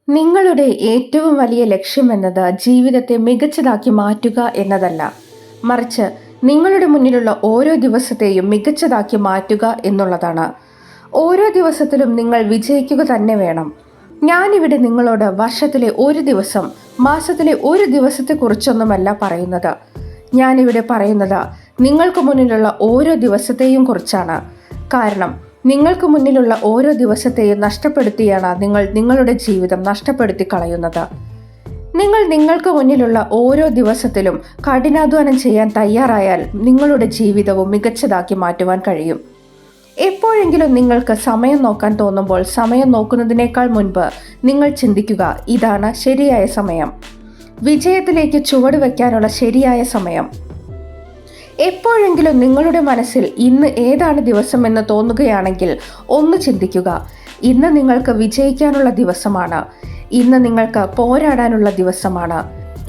നിങ്ങളുടെ ഏറ്റവും വലിയ ലക്ഷ്യമെന്നത് ജീവിതത്തെ മികച്ചതാക്കി മാറ്റുക എന്നതല്ല, മറിച്ച് നിങ്ങളുടെ മുന്നിലുള്ള ഓരോ ദിവസത്തെയും മികച്ചതാക്കി മാറ്റുക എന്നുള്ളതാണ്. ഓരോ ദിവസത്തിലും നിങ്ങൾ വിജയിക്കുക തന്നെ വേണം. ഞാനിവിടെ നിങ്ങളോട് വർഷത്തിലെ ഒരു ദിവസം, മാസത്തിലെ ഒരു ദിവസത്തെക്കുറിച്ചൊന്നുമല്ല പറയുന്നത്. ഞാനിവിടെ പറയുന്നത് നിങ്ങൾക്ക് മുന്നിലുള്ള ഓരോ ദിവസത്തെയും കുറിച്ചാണ്. കാരണം നിങ്ങൾക്ക് മുന്നിലുള്ള ഓരോ ദിവസത്തെയും നഷ്ടപ്പെടുത്തിയാണ് നിങ്ങൾ നിങ്ങളുടെ ജീവിതം നഷ്ടപ്പെടുത്തി കളയുന്നത്. നിങ്ങൾക്ക് മുന്നിലുള്ള ഓരോ ദിവസത്തിലും കഠിനാധ്വാനം ചെയ്യാൻ തയ്യാറായാൽ നിങ്ങളുടെ ജീവിതവും മികച്ചതാക്കി മാറ്റുവാൻ കഴിയും. എപ്പോഴെങ്കിലും നിങ്ങൾക്ക് സമയം നോക്കാൻ തോന്നുമ്പോൾ സമയം നോക്കുന്നതിനേക്കാൾ മുൻപ് നിങ്ങൾ ചിന്തിക്കുക, ഇതാണ് ശരിയായ സമയം, വിജയത്തിലേക്ക് ചുവട് വയ്ക്കാനുള്ള ശരിയായ സമയം. എപ്പോഴെങ്കിലും നിങ്ങളുടെ മനസ്സിൽ ഇന്ന് ഏതാണ് ദിവസം എന്ന് തോന്നുകയാണെങ്കിൽ ഒന്ന് ചിന്തിക്കുക, ഇന്ന് നിങ്ങൾക്ക് വിജയിക്കാനുള്ള ദിവസമാണ്, ഇന്ന് നിങ്ങൾക്ക് പോരാടാനുള്ള ദിവസമാണ്,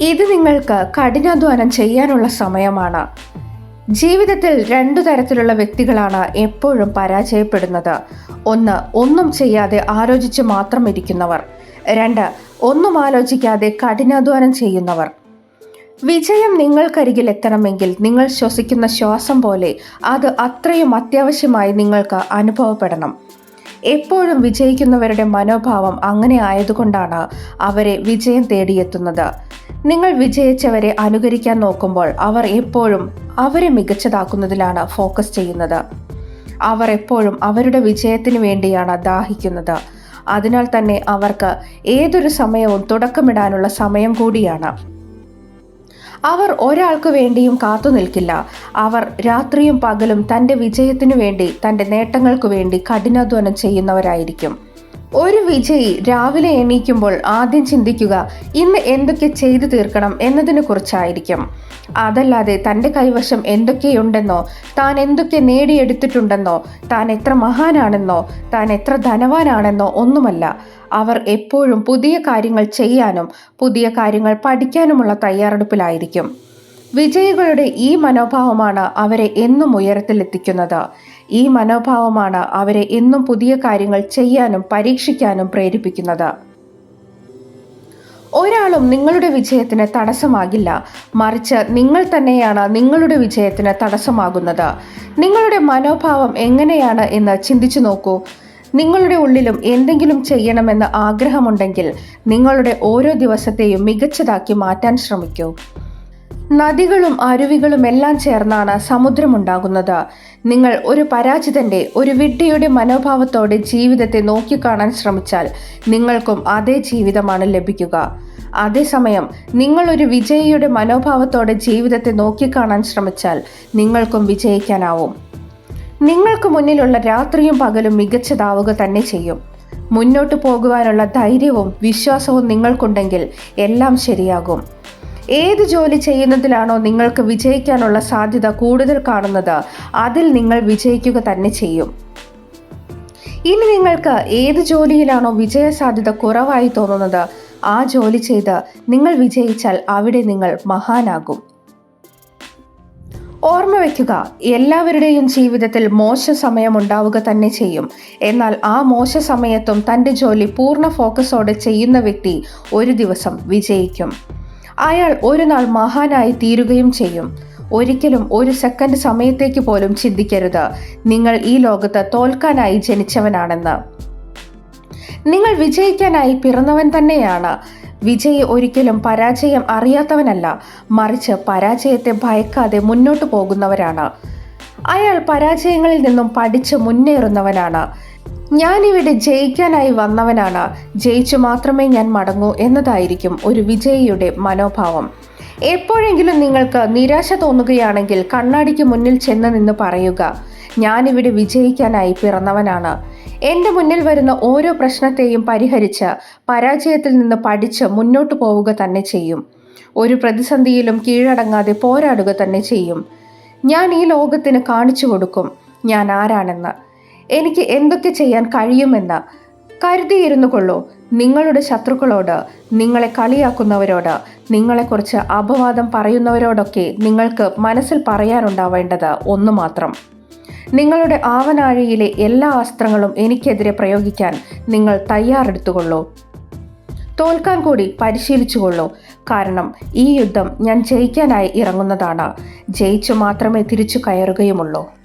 ഇത് നിങ്ങൾക്ക് കഠിനാധ്വാനം ചെയ്യാനുള്ള സമയമാണ്. ജീവിതത്തിൽ രണ്ടു തരത്തിലുള്ള വ്യക്തികളാണ് എപ്പോഴും പരാജയപ്പെടുന്നത്. ഒന്ന്, ഒന്നും ചെയ്യാതെ ആലോചിച്ച് മാത്രം ഇരിക്കുന്നവർ. രണ്ട്, ഒന്നും ആലോചിക്കാതെ കഠിനാധ്വാനം ചെയ്യുന്നവർ. വിജയം നിങ്ങൾക്കരികിൽ എത്തണമെങ്കിൽ നിങ്ങൾ ശ്വസിക്കുന്ന ശ്വാസം പോലെ അത് അത്രയും അത്യാവശ്യമായി നിങ്ങൾക്ക് അനുഭവപ്പെടണം. എപ്പോഴും വിജയിക്കുന്നവരുടെ മനോഭാവം അങ്ങനെ ആയതുകൊണ്ടാണ് അവരെ വിജയം തേടിയെത്തുന്നത്. നിങ്ങൾ വിജയിച്ചവരെ അനുകരിക്കാൻ നോക്കുമ്പോൾ അവർ എപ്പോഴും അവരെ മികച്ചതാക്കുന്നതിലാണ് ഫോക്കസ് ചെയ്യുന്നത്. അവർ എപ്പോഴും അവരുടെ വിജയത്തിന് വേണ്ടിയാണ് ദാഹിക്കുന്നത്. അതിനാൽ തന്നെ അവർക്ക് ഏതൊരു സമയവും തുടക്കമിടാനുള്ള സമയം കൂടിയാണ്. അവർ ഒരാൾക്ക് വേണ്ടിയും കാത്തു നിൽക്കില്ല. അവർ രാത്രിയും പകലും തൻ്റെ വിജയത്തിനു വേണ്ടി, തൻ്റെ നേട്ടങ്ങൾക്ക് വേണ്ടി കഠിനാധ്വാനം ചെയ്യുന്നവരായിരിക്കും. ഒരു വിജയി രാവിലെ എണീക്കുമ്പോൾ ആദ്യം ചിന്തിക്കുക ഇന്ന് എന്തൊക്കെ ചെയ്തു തീർക്കണം എന്നതിനെ കുറിച്ചായിരിക്കും. അതല്ലാതെ തൻ്റെ കൈവശം എന്തൊക്കെയുണ്ടെന്നോ, താൻ എന്തൊക്കെ നേടിയെടുത്തിട്ടുണ്ടെന്നോ, താൻ എത്ര മഹാനാണെന്നോ, താൻ എത്ര ധനവാനാണെന്നോ ഒന്നുമല്ല. അവർ എപ്പോഴും പുതിയ കാര്യങ്ങൾ ചെയ്യാനും പുതിയ കാര്യങ്ങൾ പഠിക്കാനുമുള്ള തയ്യാറെടുപ്പിലായിരിക്കും. വിജയികളുടെ ഈ മനോഭാവമാണ് അവരെ എന്നും ഉയരത്തിലെത്തിക്കുന്നത്. ഈ മനോഭാവമാണ് അവരെ എന്നും പുതിയ കാര്യങ്ങൾ ചെയ്യാനും പരീക്ഷിക്കാനും പ്രേരിപ്പിക്കുന്നത്. ഒരാളും നിങ്ങളുടെ വിജയത്തിന് തടസ്സമാകില്ല, മറിച്ച് നിങ്ങൾ തന്നെയാണ് നിങ്ങളുടെ വിജയത്തിന് തടസ്സമാകുന്നത്. നിങ്ങളുടെ മനോഭാവം എങ്ങനെയാണ് എന്ന് ചിന്തിച്ചു നോക്കൂ. നിങ്ങളുടെ ഉള്ളിലും എന്തെങ്കിലും ചെയ്യണമെന്ന് ആഗ്രഹമുണ്ടെങ്കിൽ നിങ്ങളുടെ ഓരോ ദിവസത്തെയും മികച്ചതാക്കി മാറ്റാൻ ശ്രമിക്കൂ. നദികളും അരുവികളും എല്ലാം ചേർന്നാണ് സമുദ്രമുണ്ടാകുന്നത്. നിങ്ങൾ ഒരു പരാജിതന്റെ, ഒരു വിഡ്ഢിയുടെ മനോഭാവത്തോടെ ജീവിതത്തെ നോക്കിക്കാണാൻ ശ്രമിച്ചാൽ നിങ്ങൾക്കും അതേ ജീവിതമാണ് ലഭിക്കുക. അതേസമയം നിങ്ങൾ ഒരു വിജയിയുടെ മനോഭാവത്തോടെ ജീവിതത്തെ നോക്കിക്കാണാൻ ശ്രമിച്ചാൽ നിങ്ങൾക്കും വിജയിക്കാനാവും. നിങ്ങൾക്ക് മുന്നിലുള്ള രാത്രിയും പകലും മികച്ചതാവുക തന്നെ ചെയ്യും. മുന്നോട്ട് പോകുവാനുള്ള ധൈര്യവും വിശ്വാസവും നിങ്ങൾക്കുണ്ടെങ്കിൽ എല്ലാം ശരിയാകും. ഏത് ജോലി ചെയ്യുന്നതിലാണോ നിങ്ങൾക്ക് വിജയിക്കാനുള്ള സാധ്യത കൂടുതൽ കാണുന്നത്, അതിൽ നിങ്ങൾ വിജയിക്കുക തന്നെ ചെയ്യും. ഇനി നിങ്ങൾക്ക് ഏത് ജോലിയിലാണോ വിജയസാധ്യത കുറവായി തോന്നുന്നത്, ആ ജോലി ചെയ്ത് നിങ്ങൾ വിജയിച്ചാൽ അവിടെ നിങ്ങൾ മഹാനാകും. ഓർമ്മ വയ്ക്കുക, എല്ലാവരുടെയും ജീവിതത്തിൽ മോശ സമയം ഉണ്ടാവുക തന്നെ ചെയ്യും. എന്നാൽ ആ മോശ സമയത്തും തൻ്റെ ജോലി പൂർണ്ണ ഫോക്കസോടെ ചെയ്യുന്ന വ്യക്തി ഒരു ദിവസം വിജയിക്കും. അയാൾ ഒരു നാൾ മഹാനായി തീരുകയും ചെയ്യും. ഒരിക്കലും ഒരു സെക്കൻഡ് സമയത്തേക്ക് പോലും ചിന്തിക്കരുത് നിങ്ങൾ ഈ ലോകത്ത് തോൽക്കാനായി ജനിച്ചവനാണെന്ന്. നിങ്ങൾ വിജയിക്കാനായി പിറന്നവൻ തന്നെയാണ്. വിജയി ഒരിക്കലും പരാജയം അറിയാത്തവനല്ല, മറിച്ച് പരാജയത്തെ ഭയക്കാതെ മുന്നോട്ട് പോകുന്നവരാണ്. അയാൾ പരാജയങ്ങളിൽ നിന്നും പഠിച്ച് മുന്നേറുന്നവനാണ്. ഞാനിവിടെ ജയിക്കാനായി വന്നവനാണ്, ജയിച്ചു മാത്രമേ ഞാൻ മടങ്ങൂ എന്നതായിരിക്കും ഒരു വിജയിയുടെ മനോഭാവം. എപ്പോഴെങ്കിലും നിങ്ങൾക്ക് നിരാശ തോന്നുകയാണെങ്കിൽ കണ്ണാടിക്ക് മുന്നിൽ ചെന്ന് നിന്ന് പറയുക, ഞാനിവിടെ വിജയിക്കാനായി പിറന്നവനാണ്. എൻ്റെ മുന്നിൽ വരുന്ന ഓരോ പ്രശ്നത്തെയും പരിഹരിച്ച് പരാജയത്തിൽ നിന്ന് പഠിച്ച് മുന്നോട്ട് പോവുക തന്നെ ചെയ്യും. ഒരു പ്രതിസന്ധിയിലും കീഴടങ്ങാതെ പോരാടുക തന്നെ ചെയ്യും. ഞാൻ ഈ ലോകത്തിന് കാണിച്ചു കൊടുക്കും ഞാൻ ആരാണെന്ന്, എനിക്ക് എന്തൊക്കെ ചെയ്യാൻ കഴിയുമെന്ന്. കരുതിയിരുന്നു കൊള്ളൂ, നിങ്ങളുടെ ശത്രുക്കളോട്, നിങ്ങളെ കളിയാക്കുന്നവരോട്, നിങ്ങളെക്കുറിച്ച് അപവാദം പറയുന്നവരോടൊക്കെ നിങ്ങൾക്ക് മനസ്സിൽ പറയാനുണ്ടാവേണ്ടത് ഒന്നു മാത്രം: നിങ്ങളുടെ ആവനാഴിയിലെ എല്ലാ അസ്ത്രങ്ങളും എനിക്കെതിരെ പ്രയോഗിക്കാൻ നിങ്ങൾ തയ്യാറെടുത്തുകൊള്ളൂ. തോൽക്കാൻ കൂടി പരിശീലിച്ചുകൊള്ളൂ. കാരണം ഈ യുദ്ധം ഞാൻ ജയിക്കാനായി ഇറങ്ങുന്നതാണ്. ജയിച്ചു മാത്രമേ തിരിച്ചു കയറുകയുമുള്ളൂ.